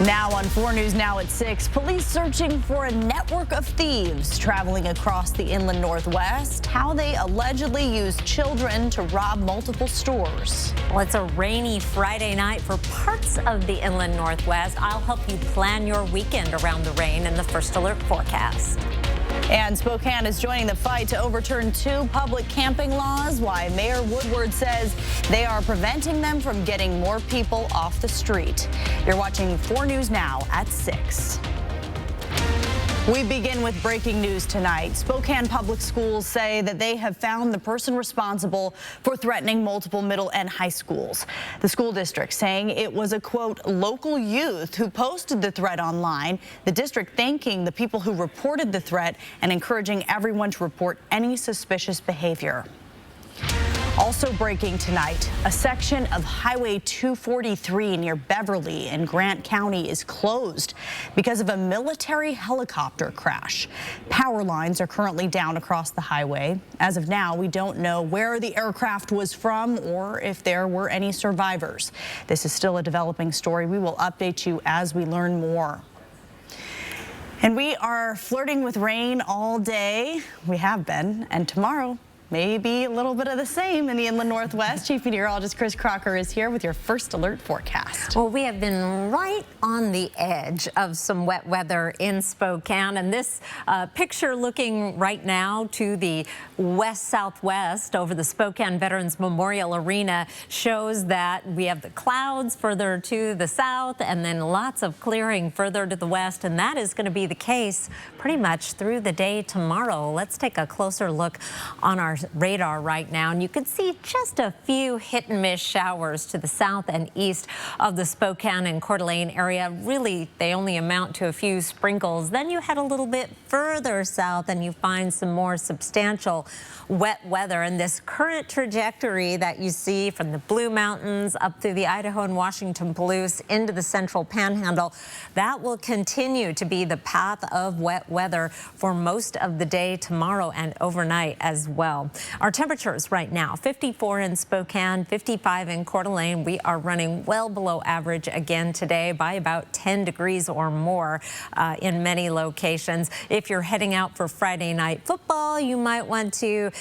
Now on 4 News Now at 6, police searching for a network of thieves traveling across the inland Northwest, how they allegedly used children to rob multiple stores. Well, it's a rainy Friday night for parts of the inland Northwest. I'll help you plan your weekend around the rain in the First Alert forecast. And Spokane is joining the fight to overturn 2 public camping laws, why Mayor Woodward says they are preventing them from getting more people off the street. You're watching 4 News Now at 6. We begin with breaking news tonight. Spokane Public Schools say that they have found the person responsible for threatening multiple middle and high schools. The school district saying it was a, quote, local youth who posted the threat online. The district thanking the people who reported the threat and encouraging everyone to report any suspicious behavior. Also breaking tonight, a section of Highway 243 near Beverly in Grant County is closed because of a military helicopter crash. Power lines are currently down across the highway. As of now, we don't know where the aircraft was from or if there were any survivors. This is still a developing story. We will update you as we learn more. And we are flirting with rain all day. We have been, and tomorrow, maybe a little bit of the same in the inland Northwest. Chief Meteorologist Chris Crocker is here with your First Alert forecast. Well, we have been right on the edge of some wet weather in Spokane, and this picture looking right now to the west-southwest over the Spokane Veterans Memorial Arena shows that we have the clouds further to the south and then lots of clearing further to the west, and that is going to be the case pretty much through the day tomorrow. Let's take a closer look on our radar right now, and you can see just a few hit and miss showers to the south and east of the Spokane and Coeur d'Alene area. Really, they only amount to a few sprinkles. Then you head a little bit further south and you find some more substantial wet weather. And this current trajectory that you see from the Blue Mountains up through the Idaho and Washington Palouse into the central panhandle, that will continue to be the path of wet weather for most of the day tomorrow and overnight as well. Our temperatures right now, 54 in Spokane, 55 in Coeur d'Alene. We are running well below average again today by about 10 degrees or more in many locations. If you're heading out for Friday night football, you might want to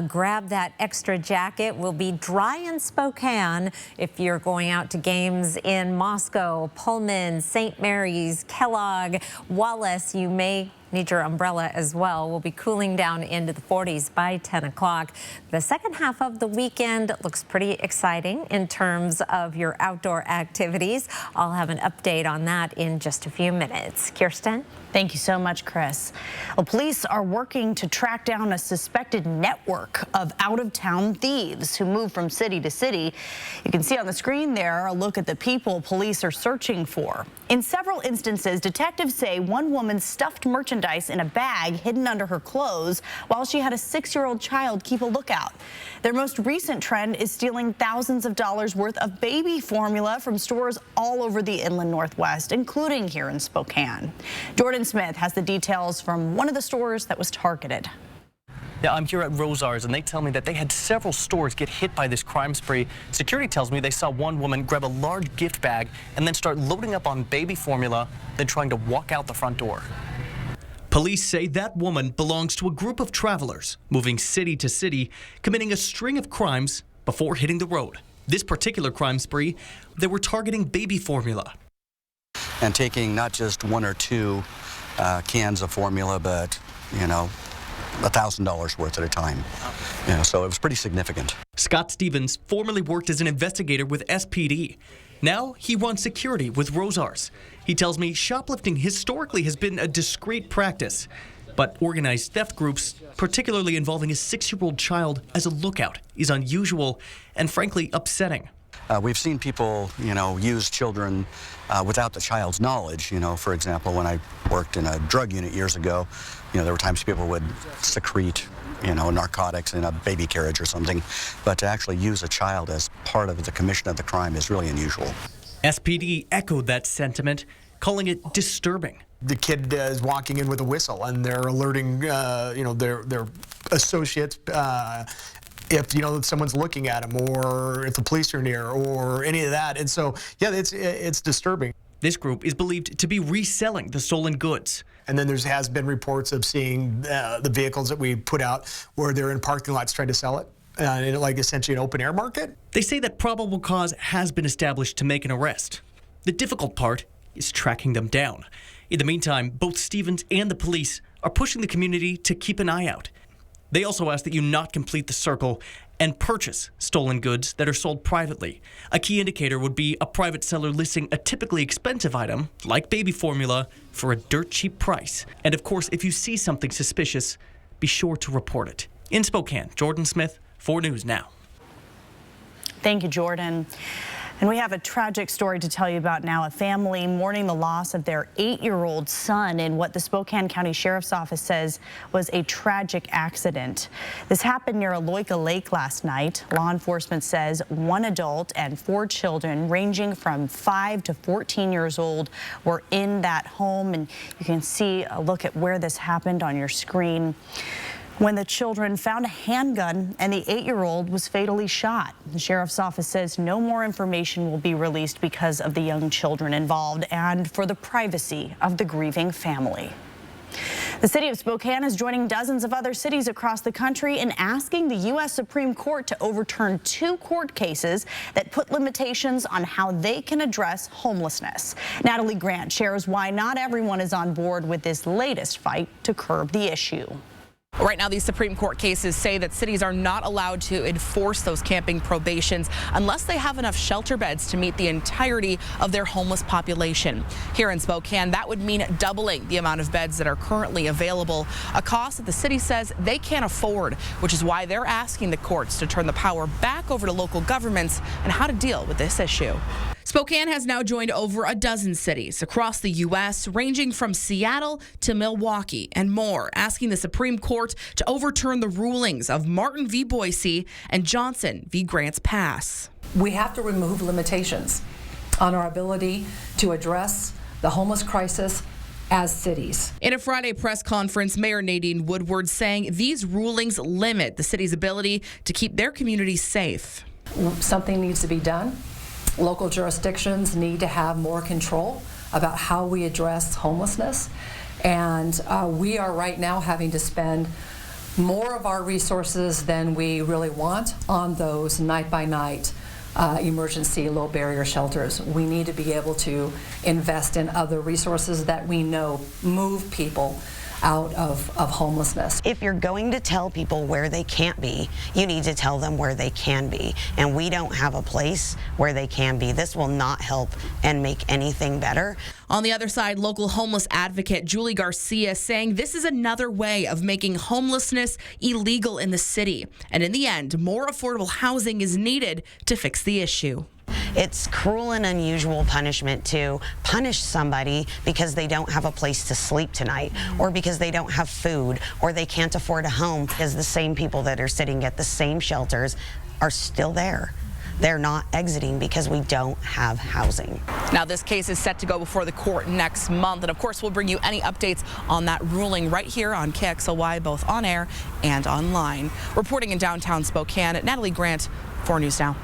grab that extra jacket. We'll be dry in Spokane. If you're going out to games in Moscow, Pullman, St. Mary's, Kellogg, Wallace, you may need your umbrella as well. We'll be cooling down into the 40s by 10 o'clock. The second half of the weekend looks pretty exciting in terms of your outdoor activities. I'll have an update on that in just a few minutes. Kirsten? Thank you so much, Chris. Well, police are working to track down a suspected network of out-of-town thieves who move from city to city. You can see on the screen there a look at the people police are searching for. In several instances, detectives say one woman stuffed merchandise in a bag hidden under her clothes while she had a 6-year-old child keep a lookout. Their most recent trend is stealing thousands of dollars worth of baby formula from stores all over the inland Northwest, including here in Spokane. Jordan Smith has the details from one of the stores that was targeted. Yeah, I'm here at Rosars, and they tell me that they had several stores get hit by this crime spree. Security tells me they saw one woman grab a large gift bag and then start loading up on baby formula, then trying to walk out the front door. Police say that woman belongs to a group of travelers moving city to city, committing a string of crimes before hitting the road. This particular crime spree, they were targeting baby formula. And taking not just 1 or 2 cans of formula, but, you know, $1,000 worth at a time. You know, so it was pretty significant. Scott Stevens formerly worked as an investigator with SPD. Now he runs security with Rosars. He tells me shoplifting historically has been a discreet practice, but organized theft groups, particularly involving a 6-year-old child as a lookout, is unusual and frankly upsetting. We've seen people, you know, use children without the child's knowledge. You know, for example, when I worked in a drug unit years ago, you know, there were times people would secrete, you know, narcotics in a baby carriage or something. But to actually use a child as part of the commission of the crime is really unusual. SPD echoed that sentiment, calling it disturbing. The kid is walking in with a whistle, and they're alerting, you know, their associates. If, you know, someone's looking at him, or if the police are near, or any of that. And so, yeah, it's disturbing. This group is believed to be reselling the stolen goods. And then there has been reports of seeing the vehicles that we put out where they're in parking lots trying to sell it, in like essentially an open air market. They say that probable cause has been established to make an arrest. The difficult part is tracking them down. In the meantime, both Stevens and the police are pushing the community to keep an eye out. They also ask that you not complete the circle and purchase stolen goods that are sold privately. A key indicator would be a private seller listing a typically expensive item, like baby formula, for a dirt cheap price. And of course, if you see something suspicious, be sure to report it. In Spokane, Jordan Smith, 4 News Now. Thank you, Jordan. And we have a tragic story to tell you about now. A family mourning the loss of their 8-year-old son in what the Spokane County Sheriff's Office says was a tragic accident. This happened near Aloika Lake last night. Law enforcement says 1 adult and 4 children ranging from 5 to 14 years old were in that home. And you can see a look at where this happened on your screen. When the children found a handgun and the 8-year-old was fatally shot. The sheriff's office says no more information will be released because of the young children involved and for the privacy of the grieving family. The city of Spokane is joining dozens of other cities across the country in asking the U.S. Supreme Court to overturn 2 court cases that put limitations on how they can address homelessness. Natalie Grant shares why not everyone is on board with this latest fight to curb the issue. Right now, these Supreme Court cases say that cities are not allowed to enforce those camping prohibitions unless they have enough shelter beds to meet the entirety of their homeless population. Here in Spokane, that would mean doubling the amount of beds that are currently available, a cost that the city says they can't afford, which is why they're asking the courts to turn the power back over to local governments and how to deal with this issue. Spokane has now joined over a dozen cities across the U.S., ranging from Seattle to Milwaukee and more, asking the Supreme Court to overturn the rulings of Martin v. Boise and Johnson v. Grants Pass. We have to remove limitations on our ability to address the homeless crisis as cities. In a Friday press conference, Mayor Nadine Woodward saying these rulings limit the city's ability to keep their communities safe. Something needs to be done. Local jurisdictions need to have more control about how we address homelessness. And we are right now having to spend more of our resources than we really want on those night-by-night emergency low barrier shelters. We need to be able to invest in other resources that we know move people out of homelessness. If you're going to tell people where they can't be, you need to tell them where they can be. And we don't have a place where they can be. This will not help and make anything better. On the other side, local homeless advocate Julie Garcia saying this is another way of making homelessness illegal in the city. And in the end, more affordable housing is needed to fix the issue. It's cruel and unusual punishment to punish somebody because they don't have a place to sleep tonight, or because they don't have food, or they can't afford a home, because the same people that are sitting at the same shelters are still there. They're not exiting because we don't have housing. Now, this case is set to go before the court next month. And of course, we'll bring you any updates on that ruling right here on KXLY, both on air and online. Reporting in downtown Spokane, Natalie Grant, 4 News Now.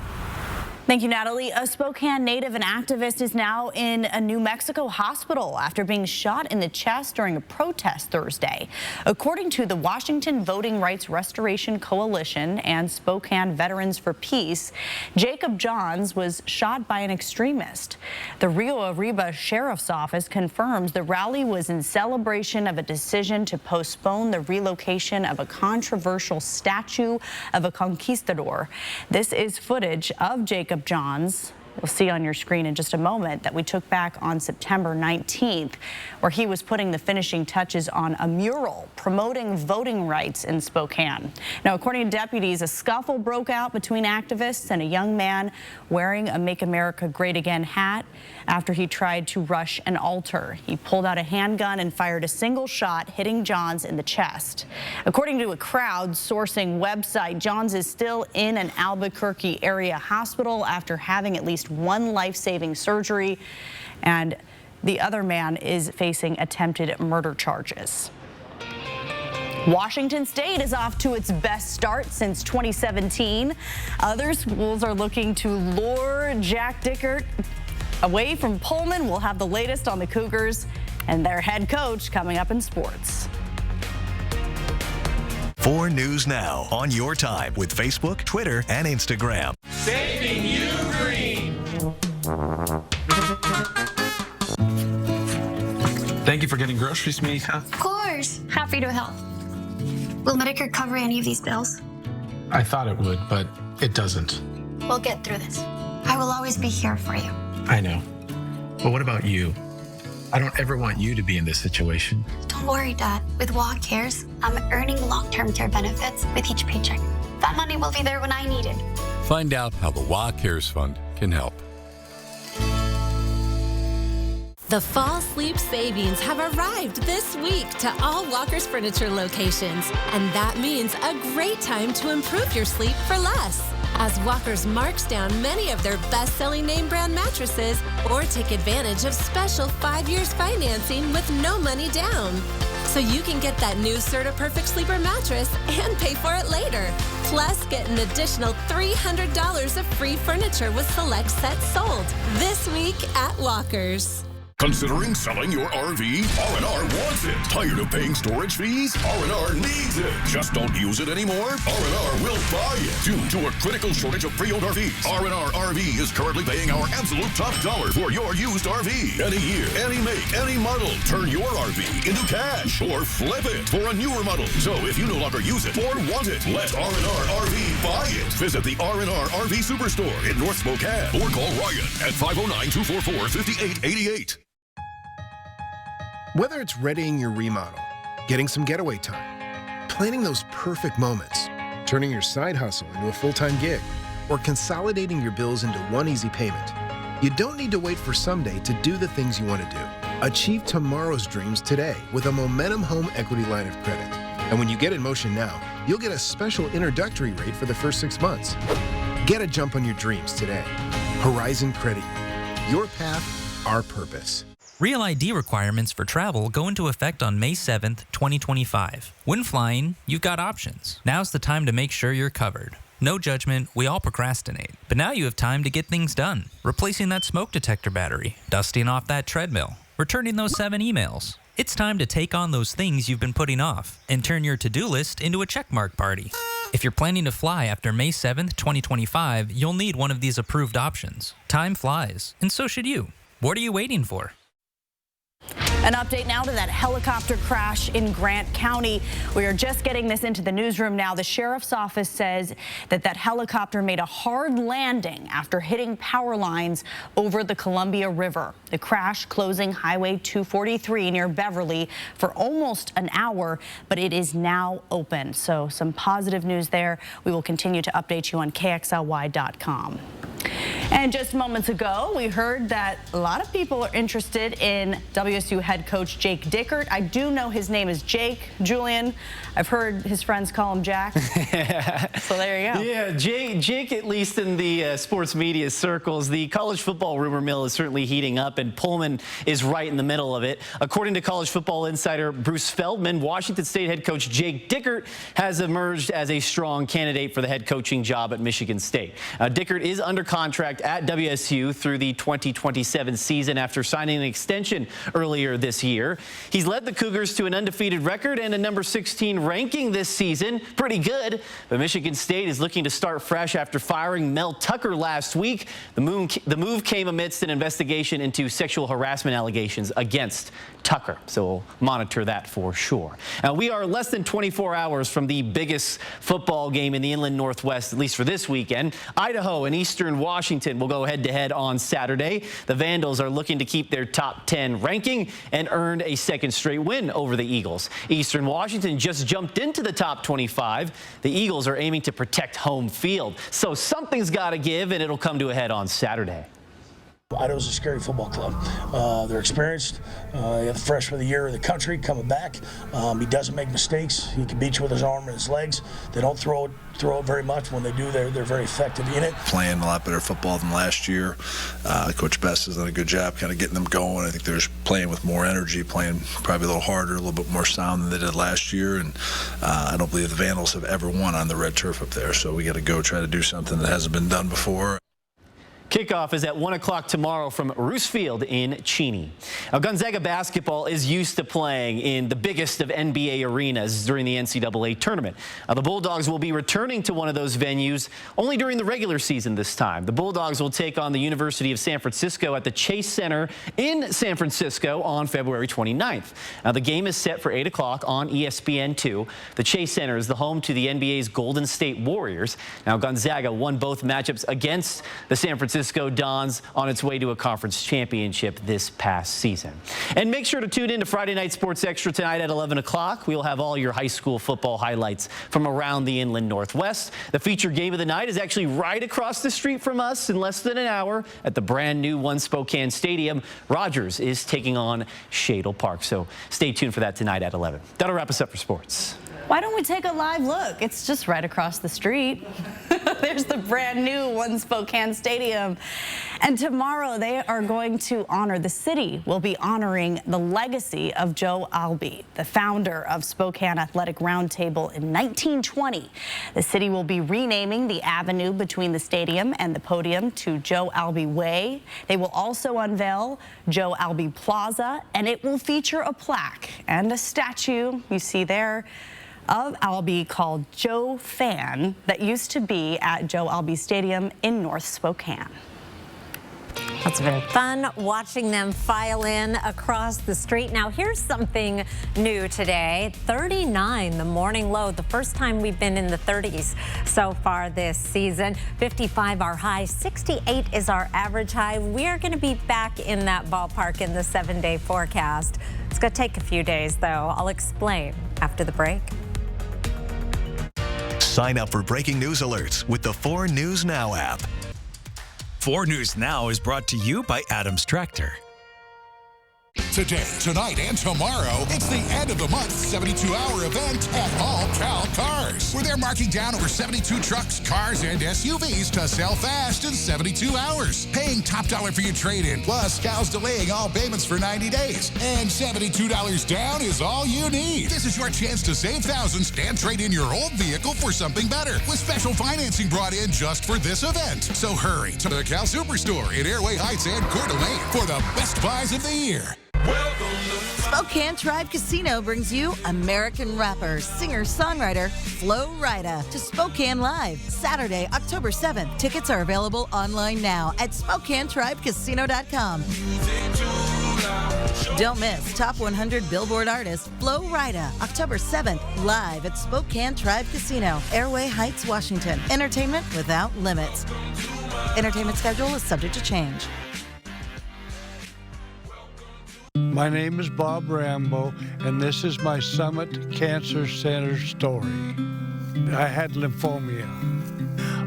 Thank you, Natalie. A Spokane native and activist is now in a New Mexico hospital after being shot in the chest during a protest Thursday. According to the Washington Voting Rights Restoration Coalition and Spokane Veterans for Peace, Jacob Johns was shot by an extremist. The Rio Arriba Sheriff's Office confirms the rally was in celebration of a decision to postpone the relocation of a controversial statue of a conquistador. This is footage of Jacob Johns, you'll see on your screen in just a moment, that we took back on September 19th, where he was putting the finishing touches on a mural promoting voting rights in Spokane. Now, according to deputies, a scuffle broke out between activists and a young man wearing a Make America Great Again hat after he tried to rush an altar. He pulled out a handgun and fired a single shot, hitting Johns in the chest. According to a crowdsourcing website, Johns is still in an Albuquerque area hospital after having at least one life-saving surgery, and the other man is facing attempted murder charges. Washington State is off to its best start since 2017. Other schools are looking to lure Jack Dickert Away from Pullman, we'll have the latest on the Cougars and their head coach coming up in sports. 4 News Now on your time with Facebook, Twitter, and Instagram. Saving you green. Thank you for getting groceries, Mika. Of course. Happy to help. Will Medicare cover any of these bills? I thought it would, but it doesn't. We'll get through this. I will always be here for you. I know. But what about you? I don't ever want you to be in this situation. Don't worry, Dad. With WA Cares, I'm earning long-term care benefits with each paycheck. That money will be there when I need it. Find out how the WA Cares Fund can help. The fall sleep savings have arrived this week to all Walker's Furniture locations, and that means a great time to improve your sleep for less. As Walker's marks down many of their best-selling name brand mattresses, or take advantage of special 5 years financing with no money down. So you can get that new Serta Perfect Sleeper mattress and pay for it later. Plus, get an additional $300 of free furniture with select sets sold this week at Walker's. Considering selling your RV? R&R wants it. Tired of paying storage fees? R&R needs it. Just don't use it anymore? R&R will buy it. Due to a critical shortage of pre-owned RVs, R&R RV is currently paying our absolute top dollar for your used RV. Any year, any make, any model. Turn your RV into cash or flip it for a newer model. So if you no longer use it or want it, let R&R RV buy it. Visit the R&R RV Superstore in North Spokane or call Ryan at 509-244-5888. Whether it's readying your remodel, getting some getaway time, planning those perfect moments, turning your side hustle into a full-time gig, or consolidating your bills into one easy payment, you don't need to wait for someday to do the things you want to do. Achieve tomorrow's dreams today with a Momentum Home Equity Line of Credit. And when you get in motion now, you'll get a special introductory rate for the first 6 months. Get a jump on your dreams today. Horizon Credit Union. Your path, our purpose. Real ID requirements for travel go into effect on May 7th, 2025. When flying, you've got options. Now's the time to make sure you're covered. No judgment, we all procrastinate. But now you have time to get things done. Replacing that smoke detector battery, dusting off that treadmill, returning those 7 emails. It's time to take on those things you've been putting off and turn your to-do list into a checkmark party. If you're planning to fly after May 7th, 2025, you'll need one of these approved options. Time flies, and so should you. What are you waiting for? An update now to that helicopter crash in Grant County. We are just getting this into the newsroom now. The sheriff's office says that helicopter made a hard landing after hitting power lines over the Columbia River. The crash closing Highway 243 near Beverly for almost an hour, but it is now open. So some positive news there. We will continue to update you on KXLY.com. And just moments ago, we heard that a lot of people are interested in WSU head coach Jake Dickert. I do know his name is Jake, Julian. I've heard his friends call him Jack. So there you go. Yeah, Jake, at least in the sports media circles, the college football rumor mill is certainly heating up, and Pullman is right in the middle of it. According to college football insider Bruce Feldman, Washington State head coach Jake Dickert has emerged as a strong candidate for the head coaching job at Michigan State. Dickert is under contract at WSU through the 2027 season after signing an extension earlier this year. He's led the Cougars to an undefeated record and a number 16 ranking this season. Pretty good. But Michigan State is looking to start fresh after firing Mel Tucker last week. The move came amidst an investigation into sexual harassment allegations against Tucker. So we'll monitor that for sure. Now, we are less than 24 hours from the biggest football game in the Inland Northwest, at least for this weekend. Idaho and Eastern Washington will go head-to-head on Saturday. The Vandals are looking to keep their top 10 ranking and earned a second straight win over the Eagles. Eastern Washington just jumped into the top 25. The Eagles are aiming to protect home field. So something's got to give, and it'll come to a head on Saturday. Idaho's a scary football club. They're experienced. They have the freshman of the year of the country coming back. He doesn't make mistakes. He can beat you with his arm and his legs. They don't throw it very much. When they do, they're very effective in it. Playing a lot better football than last year. Coach Best has done a good job kind of getting them going. I think they're playing with more energy, playing probably a little harder, a little bit more sound than they did last year. And I don't believe the Vandals have ever won on the red turf up there. So we got to go try to do something that hasn't been done before. Kickoff is at 1 o'clock tomorrow from Roos Field in Cheney. Now, Gonzaga basketball is used to playing in the biggest of NBA arenas during the NCAA tournament. Now, the Bulldogs will be returning to one of those venues only during the regular season this time. The Bulldogs will take on the University of San Francisco at the Chase Center in San Francisco on February 29th. Now, the game is set for 8 o'clock on ESPN2. The Chase Center is the home to the NBA's Golden State Warriors. Now, Gonzaga won both matchups against the San Francisco Dons on its way to a conference championship this past season. And make sure to tune in to Friday Night Sports Extra tonight at 11 o'clock. We'll have all your high school football highlights from around the Inland Northwest. The featured game of the night is actually right across the street from us in less than an hour at the brand new One Spokane Stadium. Rogers is taking on Shadle Park. So stay tuned for that tonight at 11. That'll wrap us up for sports. Why don't we take a live look? It's just right across the street. There's the brand new One Spokane Stadium. And tomorrow they are going to honor, the city will be honoring the legacy of Joe Albee, the founder of Spokane Athletic Roundtable in 1920. The city will be renaming the avenue between the stadium and the podium to Joe Albee Way. They will also unveil Joe Albee Plaza, and it will feature a plaque and a statue you see there of Albee called Joe Fan that used to be at Joe Albee Stadium in North Spokane. It's been fun watching them file in across the street. Now, here's something new today. 39, the morning low, the first time we've been in the 30s so far this season. 55 our high, 68 is our average high. We are going to be back in that ballpark in the 7-day forecast. It's going to take a few days, though. I'll explain after the break. Sign up for breaking news alerts with the 4 News Now app. 4 News Now is brought to you by Adams Tractor. Today, tonight, and tomorrow, it's the end of the month 72-hour event at All Cal Cars, where they're marking down over 72 trucks, cars, and SUVs to sell fast in 72 hours. Paying top dollar for your trade-in, plus Cal's delaying all payments for 90 days. And $72 down is all you need. This is your chance to save thousands and trade in your old vehicle for something better, with special financing brought in just for this event. So hurry to the Cal Superstore in Airway Heights and Coeur d'Alene for the best buys of the year. Spokane Tribe Casino brings you American rapper, singer-songwriter Flo Rida to Spokane Live, Saturday, October 7th. Tickets are available online now at SpokaneTribeCasino.com. Don't miss Top 100 Billboard artist Flo Rida, October 7th, live at Spokane Tribe Casino, Airway Heights, Washington. Entertainment without limits. Entertainment schedule is subject to change. My name is Bob Rambo, and this is my Summit Cancer Center story. I had lymphoma.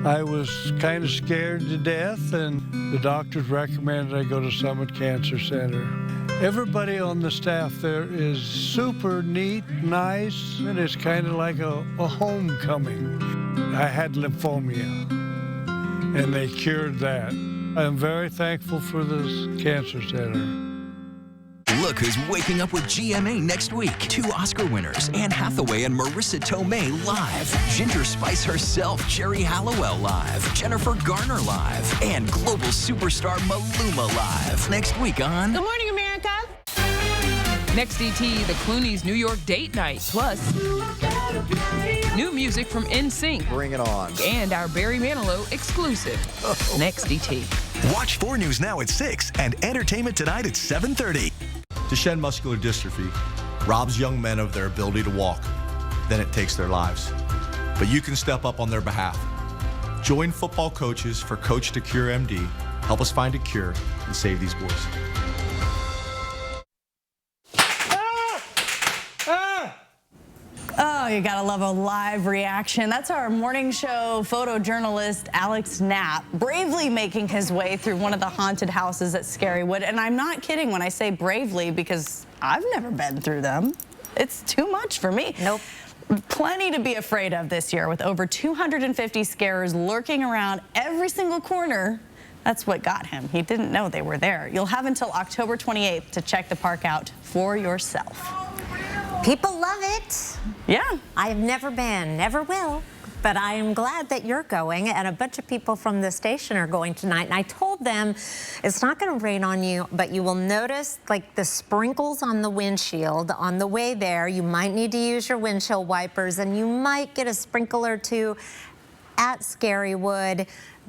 I was kind of scared to death, and the doctors recommended I go to Summit Cancer Center. Everybody on the staff there is super neat, nice, and it's kind of like a homecoming. I had lymphoma, and they cured that. I'm very thankful for this cancer center. Look who's waking up with GMA next week. 2 Oscar winners, Anne Hathaway and Marissa Tomei live. Ginger Spice herself, Jerry Halliwell live. Jennifer Garner live. And global superstar Maluma live. Next week on Good Morning America. Next ET, the Clooney's New York Date Night. Plus, new music from NSYNC. Bring it on. And our Barry Manilow exclusive. Next ET. Watch 4 News Now at 6 and Entertainment Tonight at 7:30. Duchenne muscular dystrophy robs young men of their ability to walk. Then it takes their lives. But you can step up on their behalf. Join football coaches for Coach to Cure MD. Help us find a cure and save these boys. Oh, you gotta love a live reaction. That's our morning show photojournalist Alex Knapp, bravely making his way through one of the haunted houses at Scarywood. And I'm not kidding when I say bravely, because I've never been through them. It's too much for me. Nope. Plenty to be afraid of this year, with over 250 scarers lurking around every single corner. That's what got him. He didn't know they were there. You'll have until October 28th to check the park out for yourself. People love it. Yeah. I've never been, never will. but I am glad that you're going, and a bunch of people from the station are going tonight. And I told them it's not going to rain on you, but you will notice like the sprinkles on the windshield on the way there. You might need to use your windshield wipers, and you might get a sprinkle or two at Scarywood.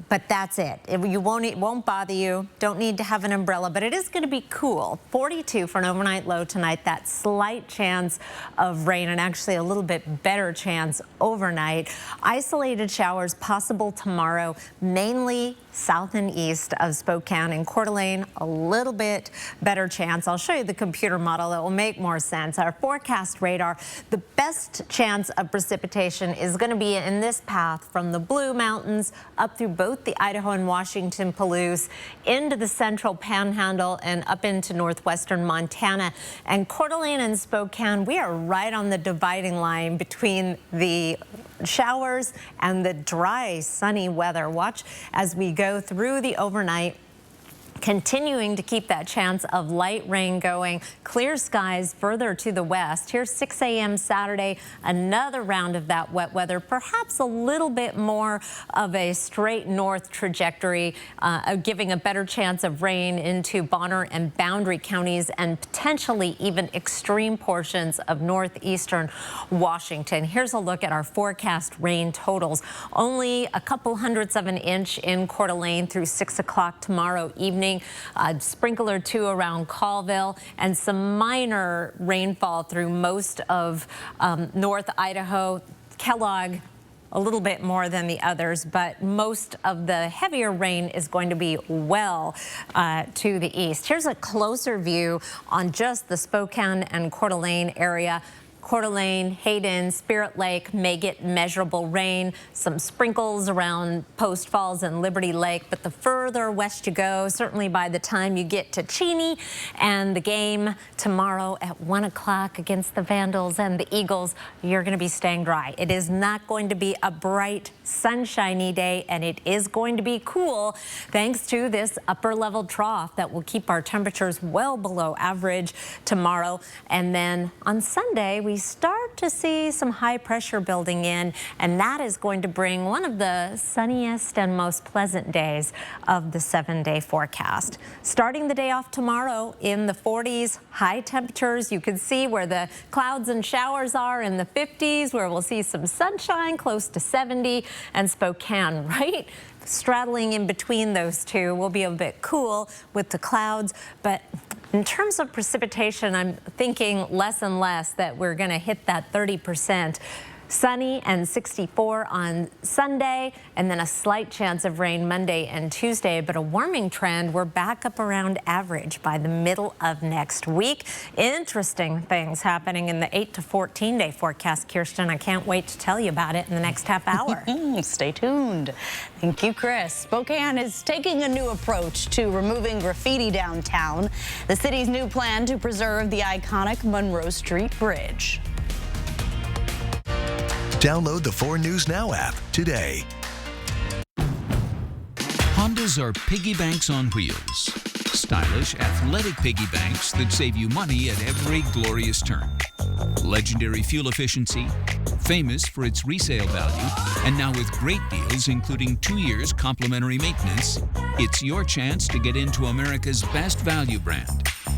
But that's it. It won't bother you. Don't need to have an umbrella, but it is going to be cool. 42 for an overnight low tonight. That slight chance of rain, and actually a little bit better chance overnight. Isolated showers possible tomorrow, mainly south and east of Spokane and Coeur d'Alene. A little bit better chance. I'll show you the computer model that will make more sense. Our forecast radar, the best chance of precipitation is going to be in this path from the Blue Mountains up through both the Idaho and Washington Palouse into the central panhandle and up into northwestern Montana. And Coeur d'Alene and Spokane, we are right on the dividing line between the showers and the dry, sunny weather. Watch as we go through the overnight, continuing to keep that chance of light rain going. Clear skies further to the west. Here's 6 a.m. Saturday, another round of that wet weather, perhaps a little bit more of a straight north trajectory, giving a better chance of rain into Bonner and Boundary counties and potentially even extreme portions of northeastern Washington. Here's a look at our forecast rain totals. Only a couple hundredths of an inch in Coeur d'Alene through 6 o'clock tomorrow evening. A sprinkle or two around Colville, and some minor rainfall through most of North Idaho. Kellogg, a little bit more than the others, but most of the heavier rain is going to be well to the east. Here's a closer view on just the Spokane and Coeur d'Alene area. Coeur d'Alene, Hayden, Spirit Lake may get measurable rain, some sprinkles around Post Falls and Liberty Lake, but the further west you go, certainly by the time you get to Cheney and the game tomorrow at 1 o'clock against the Vandals and the Eagles, you're going to be staying dry. It is not going to be a bright, sunshiny day, and it is going to be cool thanks to this upper level trough that will keep our temperatures well below average tomorrow. And then on Sunday, we start to see some high pressure building in, and that is going to bring one of the sunniest and most pleasant days of the 7-day forecast. Starting the day off tomorrow in the 40s, high temperatures. You can see where the clouds and showers are in the 50s, where we'll see some sunshine close to 70, and Spokane right straddling in between those two will be a bit cool with the clouds. But in terms of precipitation, I'm thinking less and less that we're going to hit that 30%. Sunny and 64 on Sunday, and then a slight chance of rain Monday and Tuesday, but a warming trend. We're back up around average by the middle of next week. Interesting things happening in the 8 to 14-day forecast, Kirsten. I can't wait to tell you about it in the next half hour. Stay tuned. Thank you, Chris. Spokane is taking a new approach to removing graffiti downtown. The city's new plan to preserve the iconic Monroe Street Bridge. Download the 4 News Now app today. Hondas are piggy banks on wheels. Stylish, athletic piggy banks that save you money at every glorious turn. Legendary fuel efficiency, famous for its resale value, and now with great deals including 2 years complimentary maintenance, it's your chance to get into America's best value brand.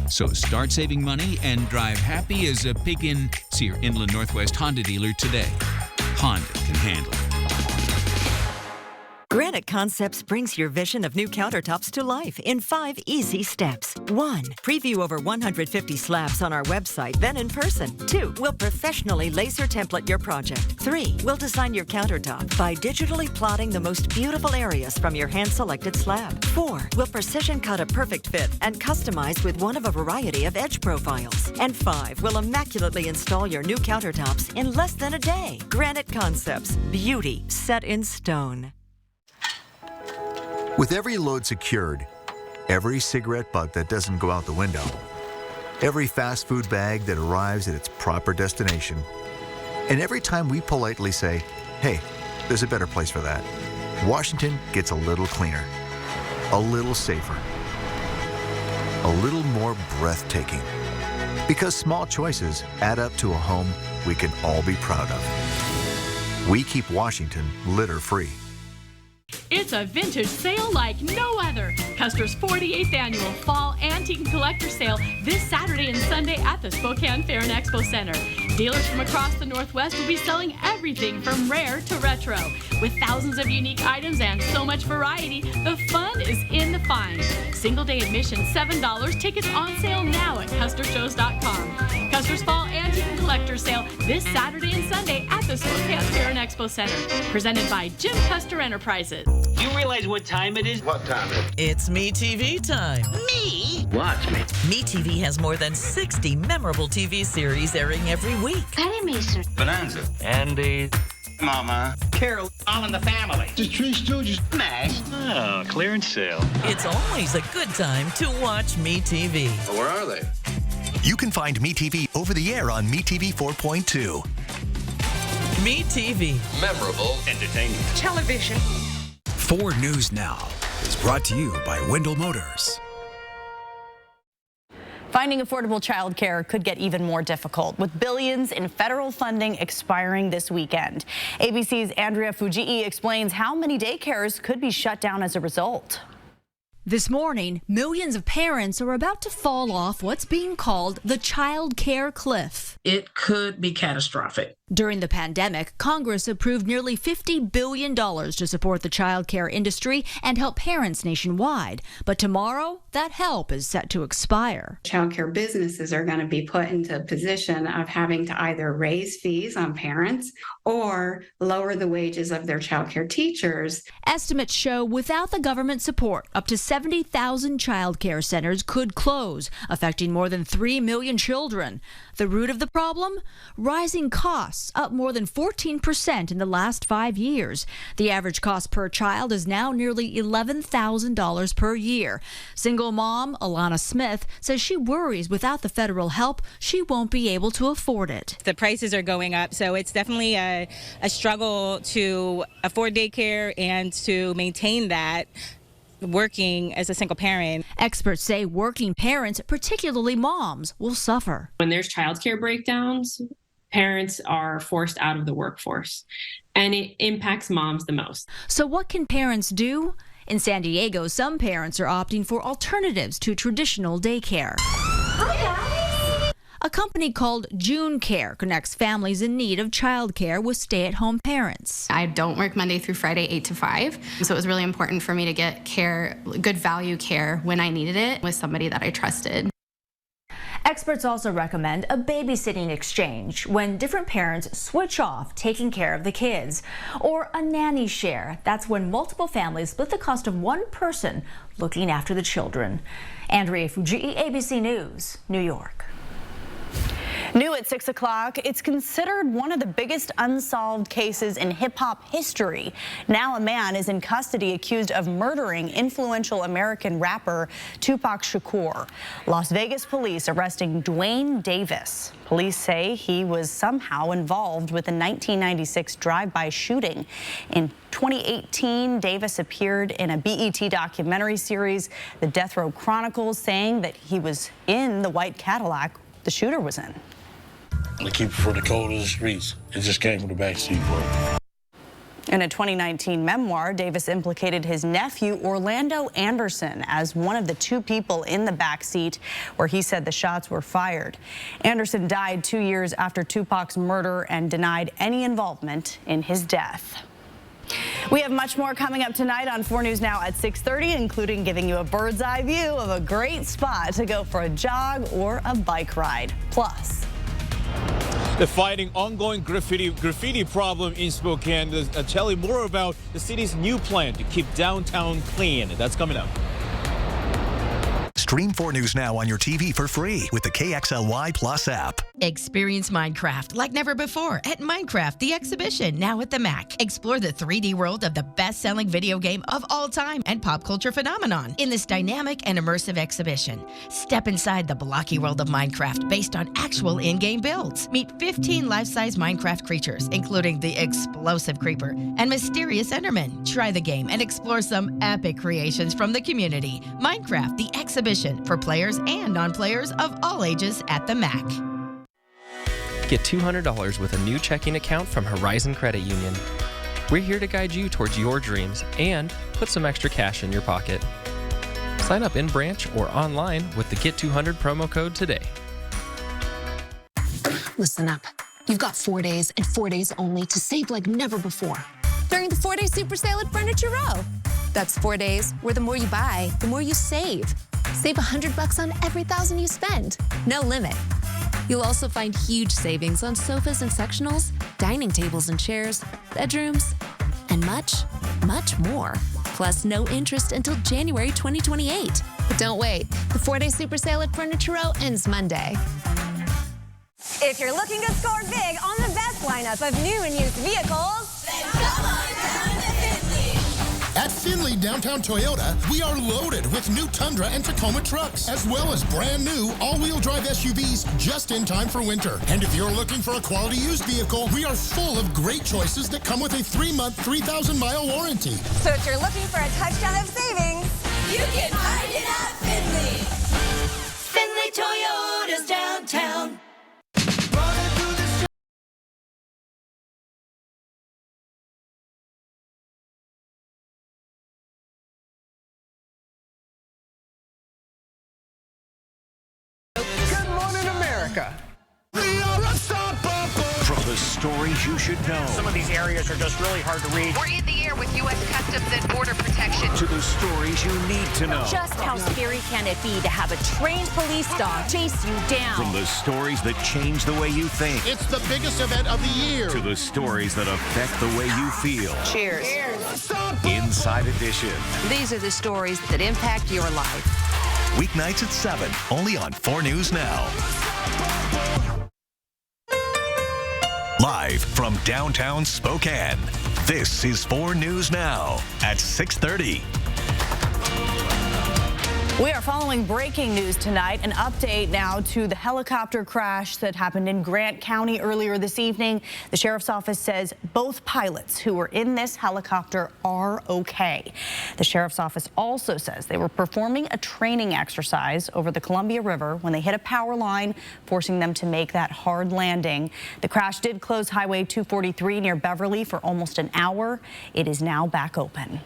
So start saving money and drive happy as a pig in. See your Inland Northwest Honda dealer today. Honda can handle it. Granite Concepts brings your vision of new countertops to life in 5 easy steps. 1. Preview over 150 slabs on our website, then in person. 2. We'll professionally laser template your project. 3. We'll design your countertop by digitally plotting the most beautiful areas from your hand-selected slab. 4. We'll precision cut a perfect fit and customize with one of a variety of edge profiles. And 5. We'll immaculately install your new countertops in less than a day. Granite Concepts. Beauty set in stone. With every load secured, every cigarette butt that doesn't go out the window, every fast food bag that arrives at its proper destination, and every time we politely say, hey, there's a better place for that, Washington gets a little cleaner, a little safer, a little more breathtaking. Because small choices add up to a home we can all be proud of. We keep Washington litter-free. It's a vintage sale like no other. Custer's 48th annual Fall Antique and Collector Sale this Saturday and Sunday at the Spokane Fair and Expo Center. Dealers from across the Northwest will be selling everything from rare to retro. With thousands of unique items and so much variety, the fun is in the find. Single day admission $7. Tickets on sale now at CusterShows.com. Custer's Fall Antique and Collector Sale this Saturday and Sunday at the Spokane Fair and Expo Center. Presented by Jim Custer Enterprises. You realize what time it is? What time is it? It's MeTV time. Me? Watch me. MeTV has more than 60 memorable TV series airing every week. Animation. Bonanza. Andy. Mama. Carol. All in the Family. The Three Stooges. MASH. Oh, clearance sale. It's always a good time to watch MeTV. Well, where are they? You can find MeTV over the air on MeTV 4.2. MeTV. Memorable entertainment. Television. 4 News Now is brought to you by Wendell Motors. Finding affordable childcare could get even more difficult, with billions in federal funding expiring this weekend. ABC's Andrea Fujii explains how many daycares could be shut down as a result. This morning, millions of parents are about to fall off what's being called the child care cliff. It could be catastrophic. During the pandemic, Congress approved nearly $50 billion to support the child care industry and help parents nationwide. But tomorrow, that help is set to expire. Child care businesses are going to be put into a position of having to either raise fees on parents or lower the wages of their child care teachers. Estimates show without the government support, up to 70,000 child care centers could close, affecting more than 3 million children. The root of the problem? Rising costs, up more than 14% in the last 5 years. The average cost per child is now nearly $11,000 per year. Single mom Alana Smith says she worries without the federal help, she won't be able to afford it. The prices are going up, so it's definitely a struggle to afford daycare and to maintain that working as a single parent. Experts say working parents, particularly moms, will suffer. When there's childcare breakdowns, parents are forced out of the workforce, and it impacts moms the most. So what can parents do? In San Diego, some parents are opting for alternatives to traditional daycare. Hi, guys. A company called June Care connects families in need of childcare with stay-at-home parents. I don't work Monday through Friday, 8 to 5. So it was really important for me to get care, good value care when I needed it with somebody that I trusted. Experts also recommend a babysitting exchange when different parents switch off taking care of the kids. Or a nanny share. That's when multiple families split the cost of one person looking after the children. Andrea Fujii, ABC News, New York. New at 6 o'clock, it's considered one of the biggest unsolved cases in hip-hop history. Now a man is in custody accused of murdering influential American rapper Tupac Shakur. Las Vegas police arresting Dwayne Davis. Police say he was somehow involved with the 1996 drive-by shooting. In 2018, Davis appeared in a BET documentary series, The Death Row Chronicles, saying that he was in the white Cadillac the shooter was in. To keep it from the cold of the streets. It just came from the backseat for him. In a 2019 memoir, Davis implicated his nephew, Orlando Anderson, as one of the 2 people in the backseat where he said the shots were fired. Anderson died 2 years after Tupac's murder and denied any involvement in his death. We have much more coming up tonight on 4 News Now at 6:30, including giving you a bird's eye view of a great spot to go for a jog or a bike ride. Plus, the fighting ongoing graffiti problem in Spokane. I'll tell you more about the city's new plan to keep downtown clean. That's coming up. Stream 4 News Now on your TV for free with the KXLY Plus app. Experience Minecraft like never before at Minecraft the Exhibition, now at the MAC. Explore the 3D world of the best-selling video game of all time and pop culture phenomenon in this dynamic and immersive exhibition. Step inside the blocky world of Minecraft based on actual in-game builds. Meet 15 life-size Minecraft creatures, including the explosive creeper and mysterious Enderman. Try the game and explore some epic creations from the community. Minecraft the Exhibition for players and non-players of all ages at the MAC. Get $200 with a new checking account from Horizon Credit Union. We're here to guide you towards your dreams and put some extra cash in your pocket. Sign up in branch or online with the Get 200 promo code today. Listen up. You've got 4 days and 4 days only to save like never before during the 4-day super sale at Furniture Row. That's 4 days where the more you buy, the more you save. Save $100 on every $1,000 you spend. No limit. You'll also find huge savings on sofas and sectionals, dining tables and chairs, bedrooms, and much, much more. Plus no interest until January 2028. But don't wait. The 4-day super sale at Furniture Row ends Monday. If you're looking to score big on the best lineup of new and used vehicles, then come on down to Findlay. At Findlay Downtown Toyota, we are loaded with new Tundra and Tacoma trucks, as well as brand new all-wheel drive SUVs just in time for winter. And if you're looking for a quality used vehicle, we are full of great choices that come with a 3-month, 3,000-mile warranty. So if you're looking for a touchdown of savings, you can find it at Findlay. Findlay Toyota's downtown. Good morning, America. From the stories you should know. Some of these areas are just really hard to read. We're in the air with U.S. Customs and Border Protection. To the stories you need to know. Just how scary can it be to have a trained police dog chase you down? From the stories that change the way you think. It's the biggest event of the year. To the stories that affect the way you feel. Cheers. Inside Edition. These are the stories that impact your life. Weeknights at 7, only on 4 News Now. Live from downtown Spokane, this is 4 News Now at 6:30. We are following breaking news tonight. An update now to the helicopter crash that happened in Grant County earlier this evening. The sheriff's office says both pilots who were in this helicopter are okay. The sheriff's office also says they were performing a training exercise over the Columbia River when they hit a power line, forcing them to make that hard landing. The crash did close Highway 243 near Beverly for almost an hour. It is now back open.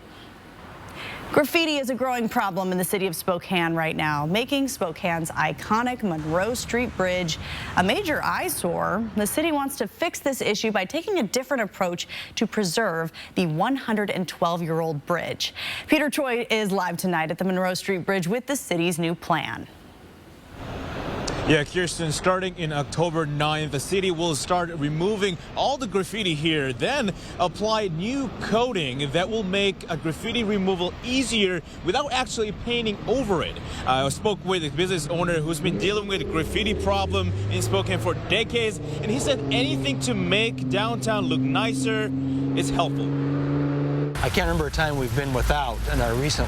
Graffiti is a growing problem in the city of Spokane right now, making Spokane's iconic Monroe Street Bridge a major eyesore. The city wants to fix this issue by taking a different approach to preserve the 112-year-old bridge. Peter Choi is live tonight at the Monroe Street Bridge with the city's new plan. Yeah, Kirsten, starting in October 9th, the city will start removing all the graffiti here, then apply new coating that will make a graffiti removal easier without actually painting over it. I spoke with a business owner who's been dealing with a graffiti problem in Spokane for decades, and he said anything to make downtown look nicer is helpful. I can't remember a time we've been without in our recent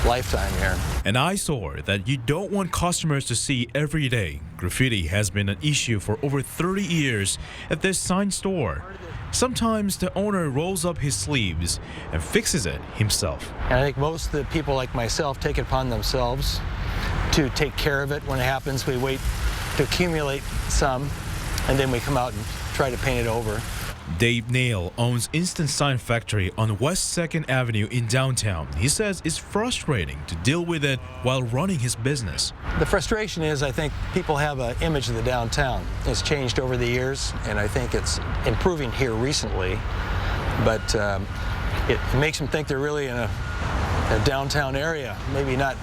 lifetime here. An eyesore that you don't want customers to see every day. Graffiti has been an issue for over 30 years at this sign store. Sometimes the owner rolls up his sleeves and fixes it himself. And I think most of the people like myself take it upon themselves to take care of it when it happens. We wait to accumulate some, and then we come out and try to paint it over. Dave Nail owns Instant Sign Factory on West 2nd Avenue in downtown. He says it's frustrating to deal with it while running his business. The frustration is I think people have an image of the downtown. It's changed over the years, and I think it's improving here recently. But it makes them think they're really in a downtown area, maybe not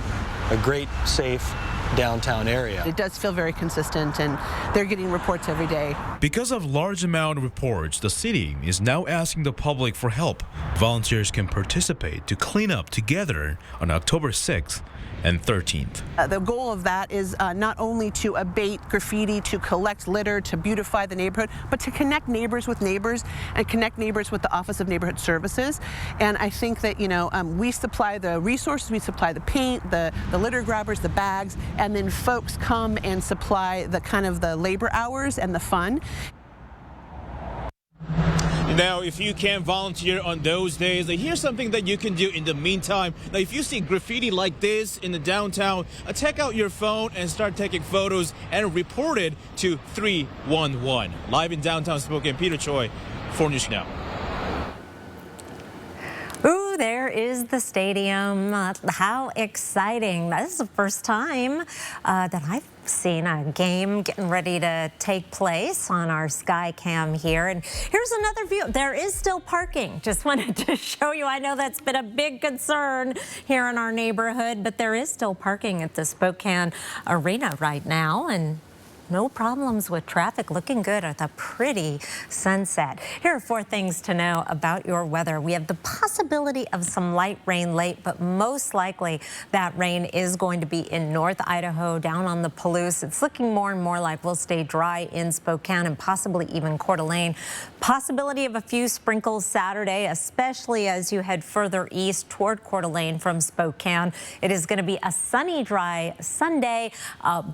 a great, safe downtown area. It does feel very consistent, and they're getting reports every day. Because of large amount of reports, the city is now asking the public for help. Volunteers can participate to clean up together on October 6th and 13th. The goal of that is not only to abate graffiti, to collect litter, to beautify the neighborhood, but to connect neighbors with neighbors and connect neighbors with the Office of Neighborhood Services. And I think that, we supply the resources, we supply the paint, the litter grabbers, the bags, and then folks come and supply the kind of the labor hours and the fun. Now, if you can't volunteer on those days, here's something that you can do in the meantime. Now, if you see graffiti like this in the downtown, take out your phone and start taking photos and report it to 311. Live in downtown Spokane, Peter Choi, 4 News Now. Ooh, there is the stadium. How exciting. This is the first time that I've seen a game getting ready to take place on our Skycam here. And here's another view. There is still parking. Just wanted to show you. I know that's been a big concern here in our neighborhood, but there is still parking at the Spokane Arena right now. And no problems with traffic. Looking good at the pretty sunset. Here are 4 things to know about your weather. We have the possibility of some light rain late, but most likely that rain is going to be in North Idaho, down on the Palouse. It's looking more and more like we'll stay dry in Spokane and possibly even Coeur d'Alene. Possibility of a few sprinkles Saturday, especially as you head further east toward Coeur d'Alene from Spokane. It is going to be a sunny, dry Sunday.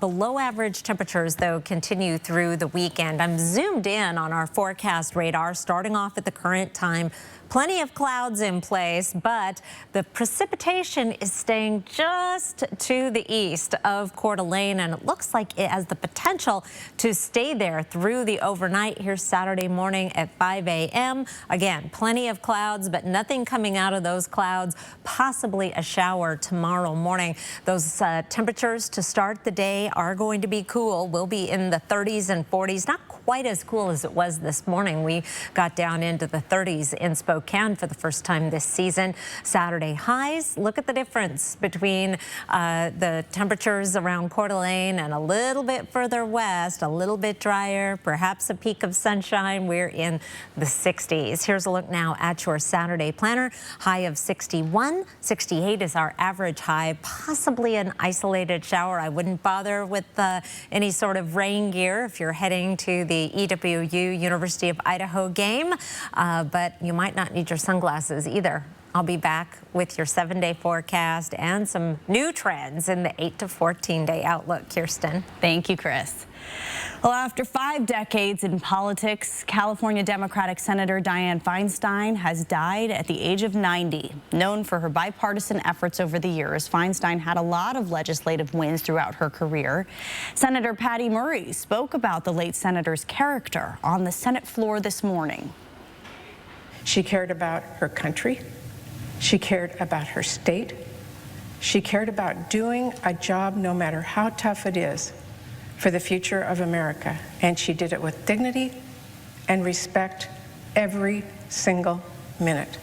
Below average temperatures, though, continue through the weekend. I'm zoomed in on our forecast radar, starting off at the current time. Plenty of clouds in place, but the precipitation is staying just to the east of Coeur d'Alene, and it looks like it has the potential to stay there through the overnight here Saturday morning at 5 a.m. Again, plenty of clouds, but nothing coming out of those clouds. Possibly a shower tomorrow morning. Those temperatures to start the day are going to be cool. We'll be in the 30s and 40s. Not quite as cool as it was this morning. We got down into the 30s in Spokane for the first time this season. Saturday highs, look at the difference between the temperatures around Coeur d'Alene and a little bit further west, a little bit drier, perhaps a peak of sunshine. We're in the 60s. Here's a look now at your Saturday planner. High of 61, 68 is our average high, possibly an isolated shower. I wouldn't bother with any sort of rain gear if you're heading to the EWU University of Idaho game, but you might not need your sunglasses either. I'll be back with your 7-day forecast and some new trends in the 8 to 14-day outlook. Kirsten. Thank you, Chris. Well, after 5 decades in politics, California Democratic Senator Dianne Feinstein has died at the age of 90. Known for her bipartisan efforts over the years, Feinstein had a lot of legislative wins throughout her career. Senator Patty Murray spoke about the late senator's character on the Senate floor this morning. She cared about her country. She cared about her state. She cared about doing a job, no matter how tough it is, for the future of America. And she did it with dignity and respect every single minute.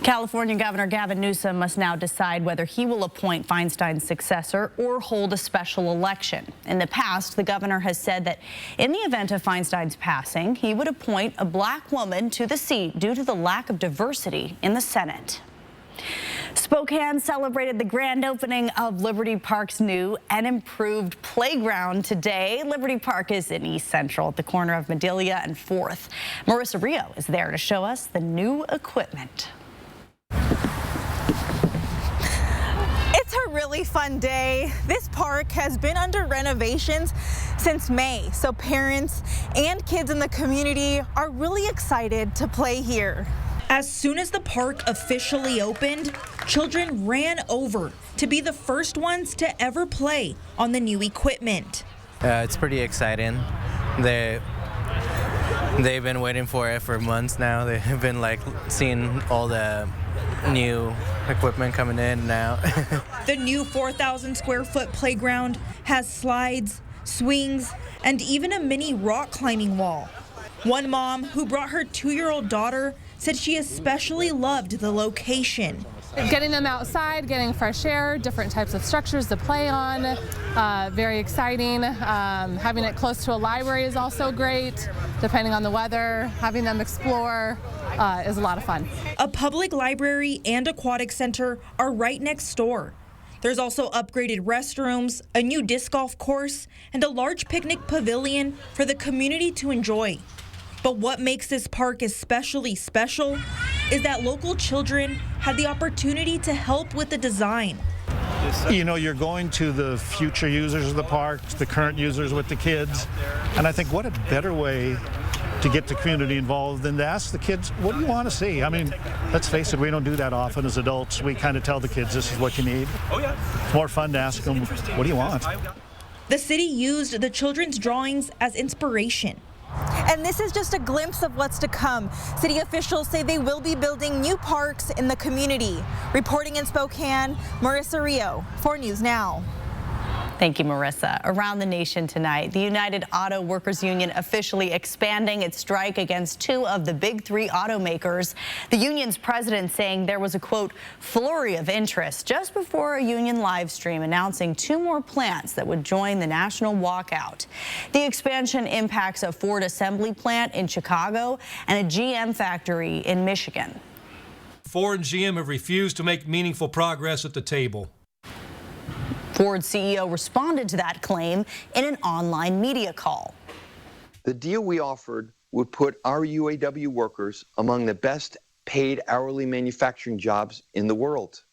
California Governor Gavin Newsom must now decide whether he will appoint Feinstein's successor or hold a special election. In the past, the governor has said that in the event of Feinstein's passing, he would appoint a black woman to the seat due to the lack of diversity in the Senate. Spokane celebrated the grand opening of Liberty Park's new and improved playground today. Liberty Park is in East Central at the corner of Medilia and 4th. Marissa Rio is there to show us the new equipment. It's a really fun day. This park has been under renovations since May, so parents and kids in the community are really excited to play here. As soon as the park officially opened, children ran over to be the first ones to ever play on the new equipment. It's pretty exciting. They've been waiting for it for months now. They've been like seeing all the new equipment coming in now. The new 4,000 square foot playground has slides, swings, and even a mini rock climbing wall. One mom who brought her 2-year-old daughter said she especially loved the location. Getting them outside, getting fresh air, different types of structures to play on, very exciting. Having it close to a library is also great, depending on the weather. Having them explore is a lot of fun. A public library and aquatic center are right next door. There's also upgraded restrooms, a new disc golf course, and a large picnic pavilion for the community to enjoy. But what makes this park especially special is that local children had the opportunity to help with the design. You know, you're going to the future users of the park, the current users with the kids, and I think what a better way to get the community involved and to ask the kids, what do you want to see? I mean, let's face it, we don't do that often as adults. We kind of tell the kids, this is what you need. Oh, yeah. It's more fun to ask them, what do you want? The city used the children's drawings as inspiration. And this is just a glimpse of what's to come. City officials say they will be building new parks in the community. Reporting in Spokane, Marissa Rio, 4 News Now. Thank you, Marissa. Around the nation tonight, the United Auto Workers Union officially expanding its strike against 2 of the big 3 automakers. The union's president saying there was a, quote, flurry of interest just before a union live stream announcing 2 more plants that would join the national walkout. The expansion impacts a Ford assembly plant in Chicago and a GM factory in Michigan. Ford and GM have refused to make meaningful progress at the table. Ford CEO responded to that claim in an online media call. The deal we offered would put our UAW workers among the best paid hourly manufacturing jobs in the world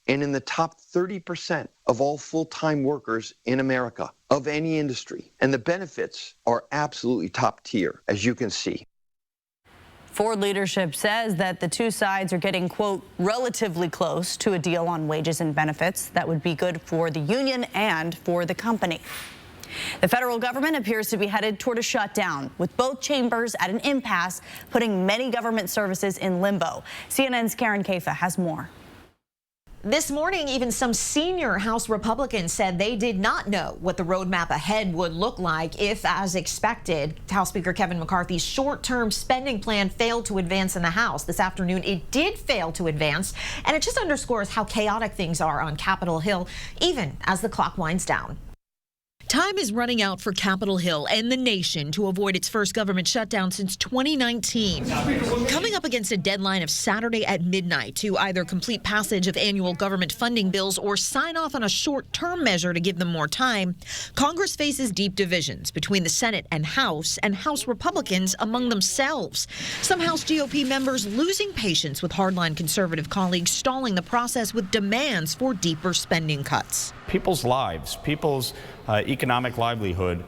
and in the top 30% of all full-time workers in America of any industry. And the benefits are absolutely top tier, as you can see. Ford leadership says that the 2 sides are getting, quote, relatively close to a deal on wages and benefits that would be good for the union and for the company. The federal government appears to be headed toward a shutdown, with both chambers at an impasse, putting many government services in limbo. CNN's Karen Caifa has more. This morning, even some senior House Republicans said they did not know what the roadmap ahead would look like if, as expected, House Speaker Kevin McCarthy's short-term spending plan failed to advance in the House. This afternoon, it did fail to advance, and it just underscores how chaotic things are on Capitol Hill, even as the clock winds down. Time is running out for Capitol Hill and the nation to avoid its first government shutdown since 2019. Coming up against a deadline of Saturday at midnight to either complete passage of annual government funding bills or sign off on a short-term measure to give them more time, Congress faces deep divisions between the Senate and House Republicans among themselves. Some House GOP members losing patience with hardline conservative colleagues stalling the process with demands for deeper spending cuts. People's lives, people's economic livelihood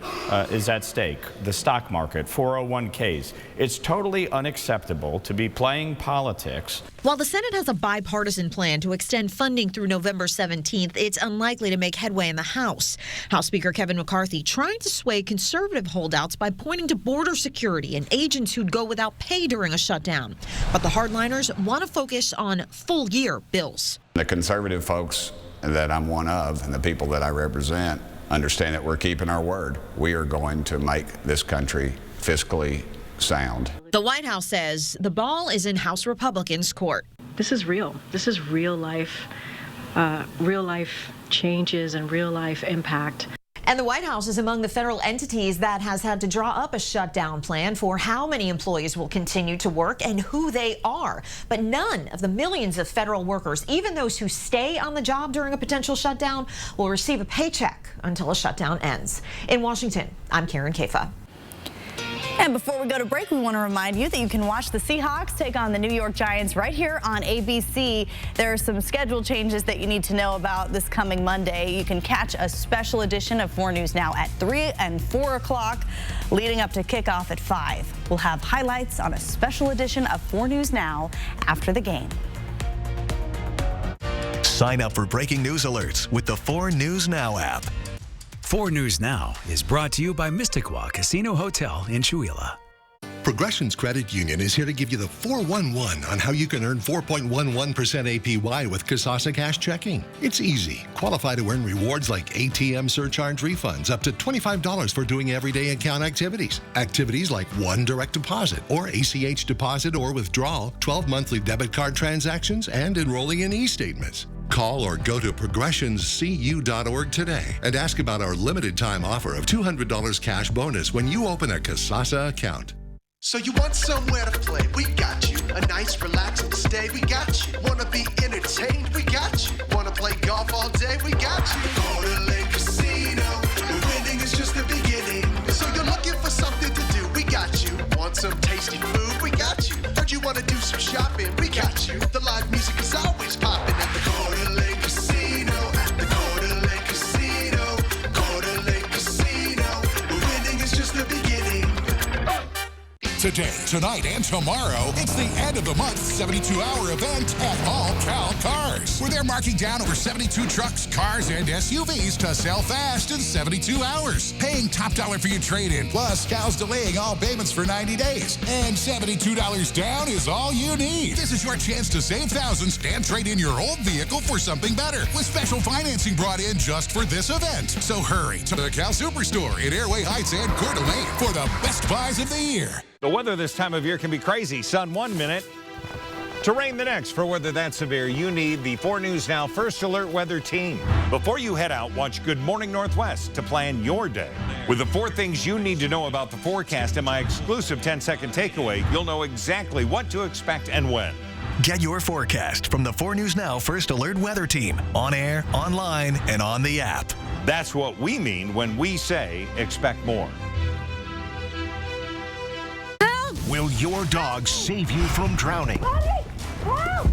is at stake. The stock market, 401ks. It's totally unacceptable to be playing politics. While the Senate has a bipartisan plan to extend funding through November 17th, it's unlikely to make headway in the House. House Speaker Kevin McCarthy trying to sway conservative holdouts by pointing to border security and agents who'd go without pay during a shutdown. But the hardliners want to focus on full-year bills. The conservative folks that I'm one of and the people that I represent understand that we're keeping our word. We are going to make this country fiscally sound. The White House says the ball is in House Republicans' court. This is real. This is real life changes and real life impact. And the White House is among the federal entities that has had to draw up a shutdown plan for how many employees will continue to work and who they are. But none of the millions of federal workers, even those who stay on the job during a potential shutdown, will receive a paycheck until a shutdown ends. In Washington, I'm Karen Caifa. And before we go to break, we want to remind you that you can watch the Seahawks take on the New York Giants right here on ABC. There are some schedule changes that you need to know about this coming Monday. You can catch a special edition of 4 News Now at 3 and 4 o'clock, leading up to kickoff at 5. We'll have highlights on a special edition of 4 News Now after the game. Sign up for breaking news alerts with the 4 News Now app. 4 News Now is brought to you by Mysticwa Casino Hotel in Chewelah. Progressions Credit Union is here to give you the 411 on how you can earn 4.11% APY with Kasasa Cash Checking. It's easy. Qualify to earn rewards like ATM surcharge refunds up to $25 for doing everyday account activities. Activities like 1 direct deposit or ACH deposit or withdrawal, 12 monthly debit card transactions, and enrolling in e-statements. Call or go to progressionscu.org today and ask about our limited time offer of $200 cash bonus when you open a Kasasa account. So you want somewhere to play? We got you. A nice relaxing stay? We got you. Wanna be entertained? We got you. Wanna play golf all day? We got you. Go to Lake Casino. The winning is just the beginning. So you're looking for something to do? We got you. Want some tasty food? We got you. Heard you wanna do some shopping? We got you. The live music is always popping at the Coeur d'Alene Casino. At the Coeur d'Alene Casino. Coeur d'Alene Casino. The winning is just the beginning. Today, tonight, and tomorrow, it's the end of the month 72-hour event at All Cal Cars, where they're marking down over 72 trucks, cars, and SUVs to sell fast in 72 hours. Paying top dollar for your trade-in, plus Cal's delaying all payments for 90 days. And $72 down is all you need. This is your chance to save thousands and trade in your old vehicle for something better, with special financing brought in just for this event. So hurry to the Cal Superstore in Airway Heights and Coeur d'Alene for the best buys of the year. The weather this time of year can be crazy. Sun 1 minute to rain the next. For weather that severe, you need the 4 News Now First Alert Weather Team. Before you head out, watch Good Morning Northwest to plan your day. With the 4 things you need to know about the forecast and my exclusive 10-second takeaway, you'll know exactly what to expect and when. Get your forecast from the 4 News Now First Alert Weather Team. On air, online, and on the app. That's what we mean when we say expect more. Will your dog save you from drowning?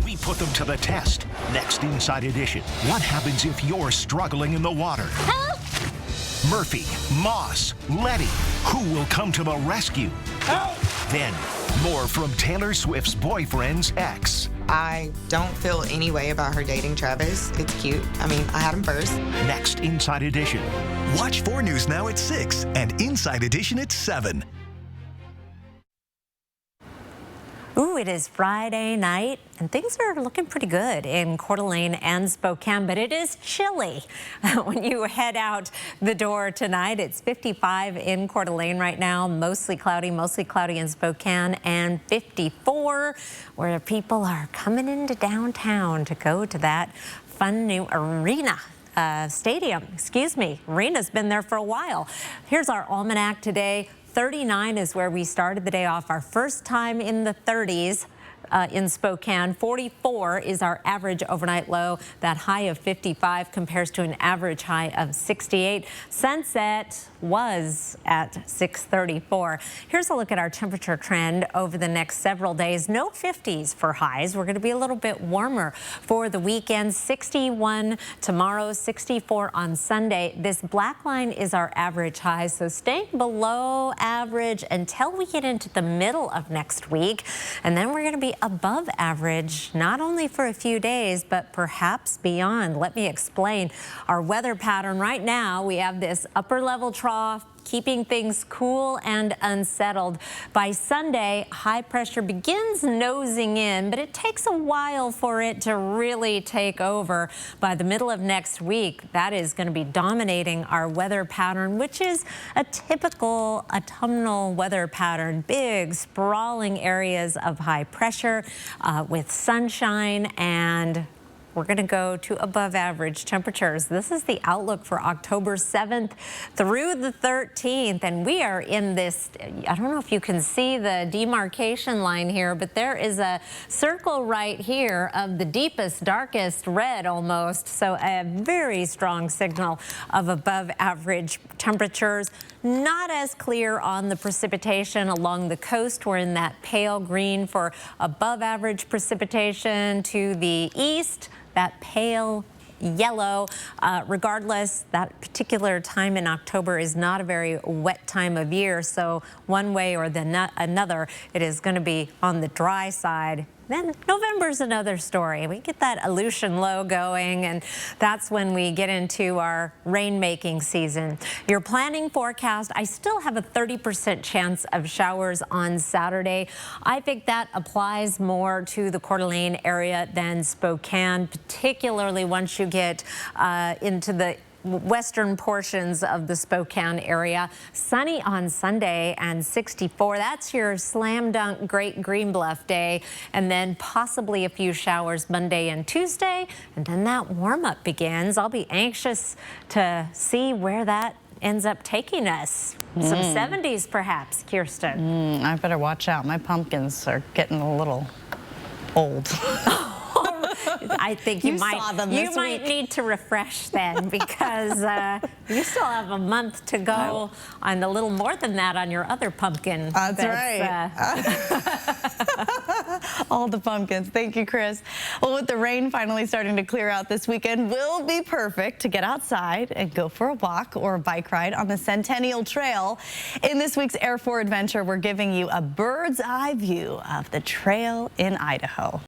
We put them to the test. Next Inside Edition. What happens if you're struggling in the water? Help! Murphy, Moss, Letty. Who will come to the rescue? Help! Then, more from Taylor Swift's boyfriend's ex. I don't feel any way about her dating Travis. It's cute. I mean, I had him first. Next Inside Edition. Watch 4 News Now at 6 and Inside Edition at 7. Ooh, it is Friday night, and things are looking pretty good in Coeur d'Alene and Spokane, but it is chilly when you head out the door tonight. It's 55 in Coeur d'Alene right now, mostly cloudy in Spokane, and 54 where people are coming into downtown to go to that fun new arena. Stadium, Arena's been there for a while. Here's our almanac today. 39 is where we started the day off, our first time in the 30s. In Spokane. 44 is our average overnight low. That high of 55 compares to an average high of 68. Sunset was at 6:34. Here's a look at our temperature trend over the next several days. No 50s for highs. We're going to be a little bit warmer for the weekend. 61 tomorrow, 64 on Sunday. This black line is our average high, so staying below average until we get into the middle of next week. And then we're going to be above average, not only for a few days, but perhaps beyond. Let me explain our weather pattern. Right now, we have this upper level trough keeping things cool and unsettled. By Sunday, high pressure begins nosing in, but it takes a while for it to really take over. By the middle of next week, that is going to be dominating our weather pattern, which is a typical autumnal weather pattern. Big, sprawling areas of high pressure with sunshine, and we're going to go to above average temperatures. This is the outlook for October 7th through the 13th. And we are in this, I don't know if you can see the demarcation line here, but there is a circle right here of the deepest, darkest red almost. So a very strong signal of above average temperatures. Not as clear on the precipitation along the coast. We're in that pale green for above average precipitation to the east. That pale yellow. Regardless, that particular time in October is not a very wet time of year. So one way or another, it is going to be on the dry side. Then November's another story. We get that Aleutian low going, and that's when we get into our rain-making season. Your planning forecast, I still have a 30% chance of showers on Saturday. I think that applies more to the Coeur d'Alene area than Spokane, particularly once you get into the western portions of the Spokane area. Sunny on Sunday and 64. That's your slam dunk great Green Bluff day. And then possibly a few showers Monday and Tuesday. And then that warm up begins. I'll be anxious to see where that ends up taking us. Some 70s perhaps, Kirsten. I better watch out. My pumpkins are getting a little old. I think you might need to refresh then, because you still have a month to go on a little more than that on your other pumpkin. That's right. All the pumpkins. Thank you, Chris. Well, with the rain finally starting to clear out this weekend, will be perfect to get outside and go for a walk or a bike ride on the Centennial Trail. In this week's Air 4 Adventure, we're giving you a bird's eye view of the trail in Idaho.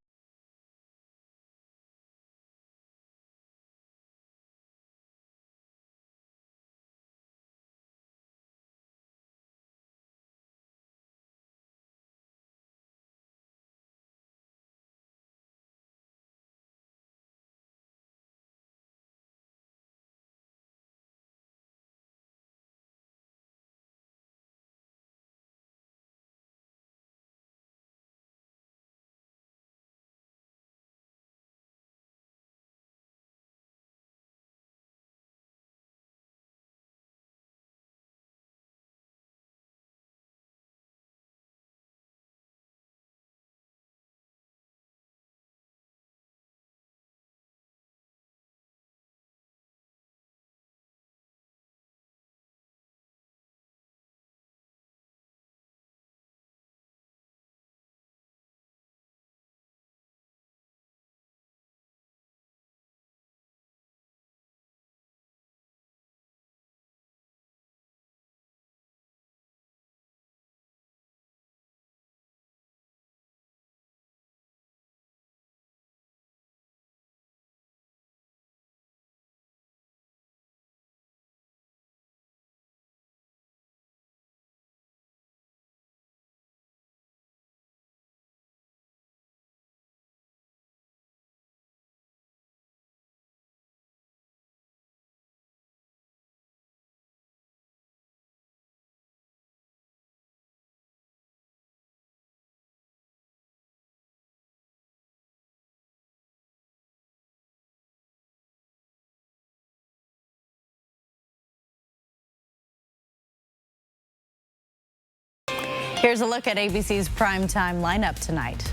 Here's a look at ABC's primetime lineup tonight.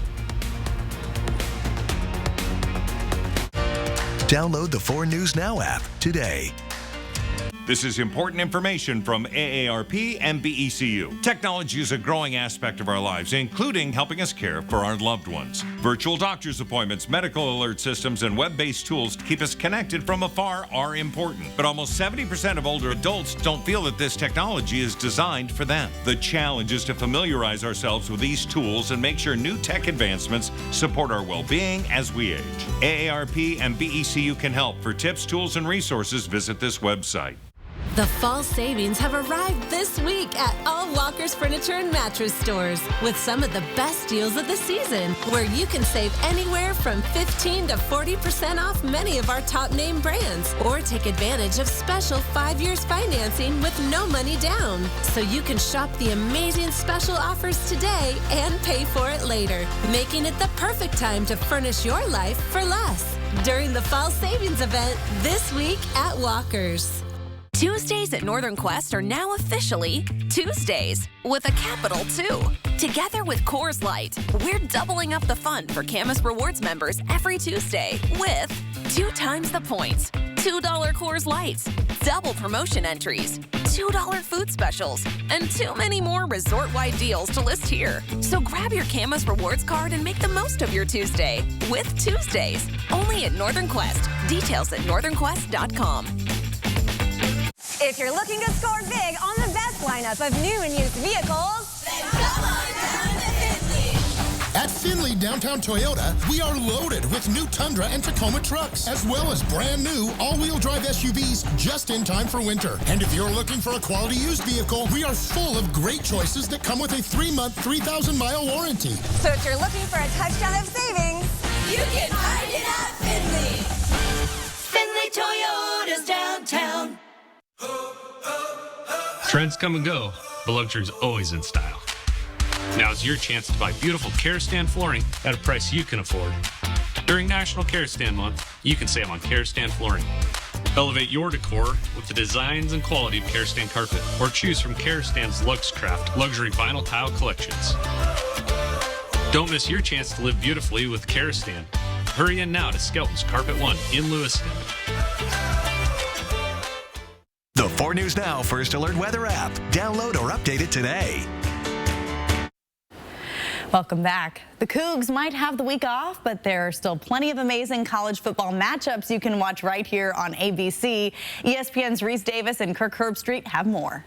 Download the 4 News Now app today. This is important information from AARP and BECU. Technology is a growing aspect of our lives, including helping us care for our loved ones. Virtual doctor's appointments, medical alert systems, and web-based tools to keep us connected from afar are important. But almost 70% of older adults don't feel that this technology is designed for them. The challenge is to familiarize ourselves with these tools and make sure new tech advancements support our well-being as we age. AARP and BECU can help. For tips, tools, and resources, visit this website. The fall savings have arrived this week at all Walker's Furniture and Mattress stores with some of the best deals of the season, where you can save anywhere from 15 to 40% off many of our top name brands, or take advantage of special 5 years financing with no money down. So you can shop the amazing special offers today and pay for it later, making it the perfect time to furnish your life for less during the fall savings event this week at Walker's. Tuesdays at Northern Quest are now officially Tuesdays with a capital 2. Together with Coors Light, we're doubling up the fun for Camus Rewards members every Tuesday with 2 times the points, $2 Coors Lights, double promotion entries, $2 food specials, and too many more resort-wide deals to list here. So grab your Camus Rewards card and make the most of your Tuesday with Tuesdays, only at Northern Quest. Details at northernquest.com. If you're looking to score big on the best lineup of new and used vehicles, then come on down to Findlay. At Findlay Downtown Toyota, we are loaded with new Tundra and Tacoma trucks, as well as brand new all-wheel drive SUVs just in time for winter. And if you're looking for a quality used vehicle, we are full of great choices that come with a 3-month, 3,000-mile warranty. So if you're looking for a touchdown of savings, you can find it at Findlay. Findlay Toyota's downtown. Trends come and go, but luxury's always in style. Now's your chance to buy beautiful Kerastan flooring at a price you can afford. During National Kerastan Month, you can save on Kerastan flooring. Elevate your decor with the designs and quality of Kerastan carpet, or choose from Kerastan's Luxcraft luxury vinyl tile collections. Don't miss your chance to live beautifully with Kerastan. Hurry in now to Skelton's Carpet One in Lewiston. The 4 News Now First Alert Weather app. Download or update it today. Welcome back. The Cougs might have the week off, but there are still plenty of amazing college football matchups you can watch right here on ABC. ESPN's Reese Davis and Kirk Herbstreit have more.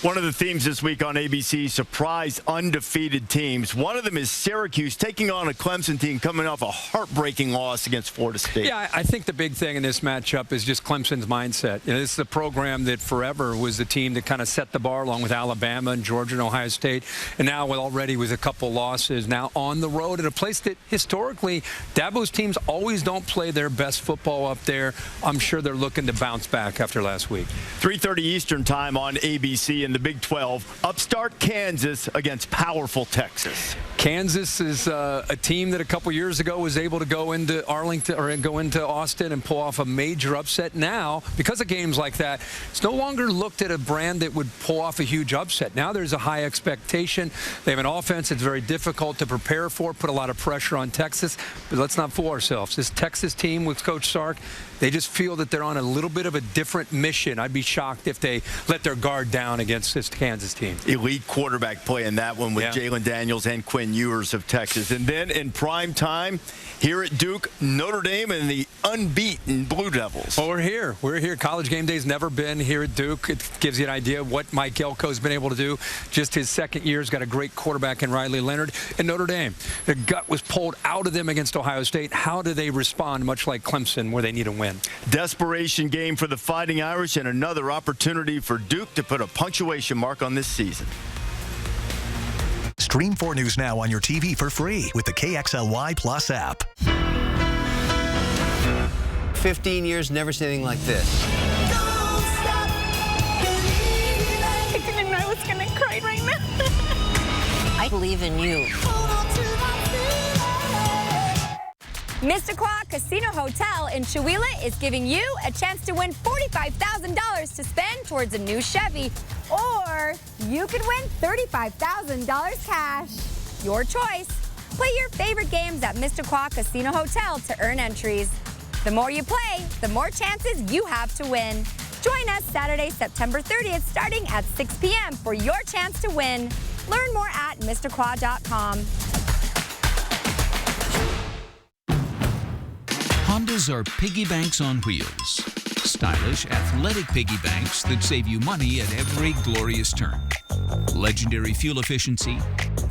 One of the themes this week on ABC, surprise undefeated teams. One of them is Syracuse taking on a Clemson team coming off a heartbreaking loss against Florida State. Yeah, I think the big thing in this matchup is just Clemson's mindset. You know, this is the program that forever was the team that kind of set the bar along with Alabama and Georgia and Ohio State. And now already with a couple losses, now on the road in a place that historically Dabo's teams always don't play their best football up there. I'm sure they're looking to bounce back after last week. 3:30 Eastern time on ABC. In the Big 12, upstart Kansas against powerful Texas. Kansas is a team that a couple years ago was able to go into Arlington or go into Austin and pull off a major upset. Now, because of games like that, it's no longer looked at a brand that would pull off a huge upset. Now there's a high expectation. They have an offense that's very difficult to prepare for, put a lot of pressure on Texas. But let's not fool ourselves. This Texas team with Coach Sark, they just feel that they're on a little bit of a different mission. I'd be shocked if they let their guard down against this Kansas team. Elite quarterback play in that one with Jalen Daniels and Quinn Ewers of Texas. And then in prime time, here at Duke, Notre Dame and the unbeaten Blue Devils. Well, we're here. We're here. College Game Day's never been here at Duke. It gives you an idea of what Mike Elko's been able to do. Just his second year. He's got a great quarterback in Riley Leonard. And Notre Dame, their gut was pulled out of them against Ohio State. How do they respond, much like Clemson, where they need a win? Desperation game for the Fighting Irish and another opportunity for Duke to put a punctuation mark on this season. Stream 4 News Now on your TV for free with the KXLY Plus app. 15 years, never seen anything like this. I didn't know I was going to cry right now. I believe in you. Mr. Casino Hotel in Chewelah is giving you a chance to win $45,000 to spend towards a new Chevy. Or you could win $35,000 cash. Your choice. Play your favorite games at Mr. Casino Hotel to earn entries. The more you play, the more chances you have to win. Join us Saturday, September 30th, starting at 6 p.m. for your chance to win. Learn more at MrQuad.com. Hondas are piggy banks on wheels. Stylish, athletic piggy banks that save you money at every glorious turn. Legendary fuel efficiency,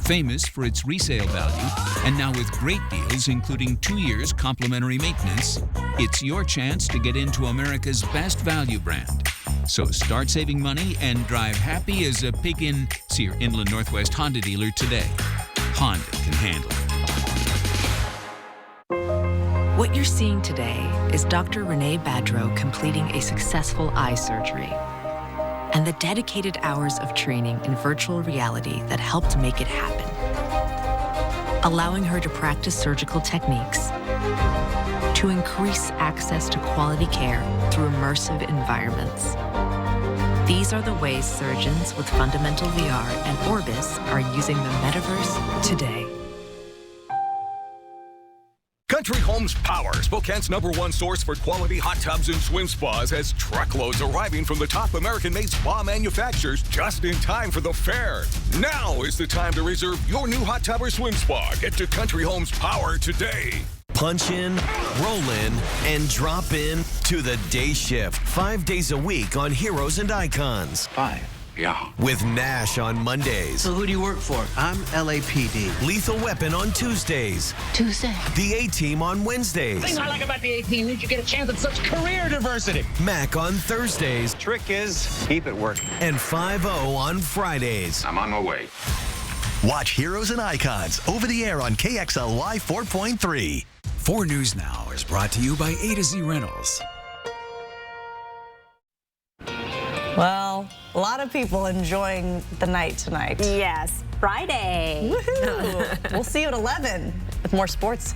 famous for its resale value, and now with great deals including 2 years complimentary maintenance, it's your chance to get into America's best value brand. So start saving money and drive happy as a pig in. See your Inland Northwest Honda dealer today. Honda can handle it. What you're seeing today is Dr. Renee Badreau completing a successful eye surgery and the dedicated hours of training in virtual reality that helped make it happen, allowing her to practice surgical techniques to increase access to quality care through immersive environments. These are the ways surgeons with Fundamental VR and Orbis are using the metaverse today. Country Homes Power, Spokane's #1 source for quality hot tubs and swim spas, has truckloads arriving from the top American-made spa manufacturers just in time for the fair. Now is the time to reserve your new hot tub or swim spa. Get to Country Homes Power today. Punch in, roll in, and drop in to the day shift. 5 days a week on Heroes and Icons. 5. Yeah. With Nash on Mondays. So who do you work for? I'm LAPD. Lethal Weapon on Tuesdays. Tuesday. The A-Team on Wednesdays. The thing I like about the A-Team is you get a chance at such career diversity. Mac on Thursdays. Trick is, keep it working. And 5-0 on Fridays. I'm on my way. Watch Heroes and Icons over the air on KXLY 4.3. 4 News Now is brought to you by A to Z Rentals. Well, a lot of people enjoying the night tonight. Yes, Friday. Woohoo! We'll see you at 11 with more sports.